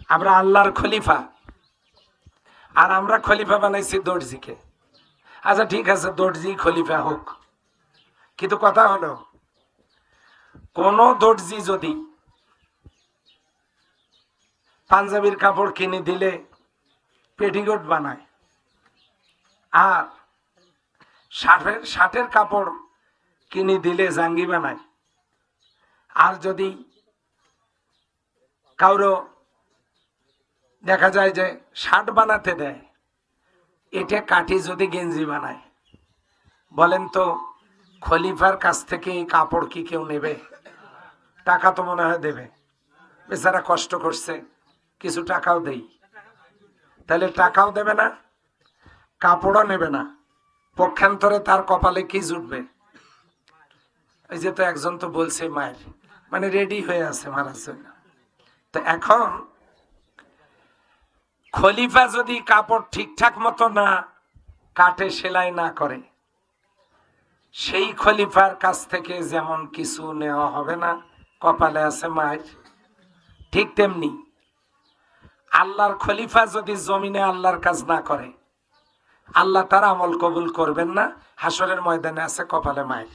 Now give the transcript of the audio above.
আমরা আল্লাহর খলিফা, আর আমরা খলিফা বানাইছি দর্জিকে। আচ্ছা ঠিক আছে, দর্জি খলিফা হোক, কিন্তু কথা হলো কোন দর্জি যদি পাঞ্জাবির কাপড় কিনে দিলে পেটিকোট বানায়, আর শার্টের কাপড় কিনে দিলে জাঙ্গি বানায়, আর যদি কারো দেখা যায় যে শার্ট বানাতে দেয়, এটা কাটি যদি গেঞ্জি বানায়, বলেন তো খলিফার কাছ থেকে এই কাপড় কি কেউ নেবে? টাকা তো মনে হয় দেবে, বেচারা কষ্ট করছে, কিছু টাকাও দেই। তাহলে টাকাও দেবে না, কাপড়ও নেবে না, পক্ষান্তরে তার কপালে কি জুটবে? এই যে তো একজন তো বলছে মায়ের, মানে রেডি হয়ে আছে মারার জন্য। তো এখন খলিফা যদি কাপড় ঠিকঠাক মতো না কাটে, সেলাই না করে, সেই খলিফার কাছ থেকে যেমন কিছু নেওয়া হবে না, কপালে আছে মায়ের, ঠিক তেমনি আল্লাহর খলিফা যদি জমিনে আল্লাহর কাজ না করে, আল্লাহ তার আমল কবুল করবেন না, হাসরের ময়দানে আছে কপালে মায়ের।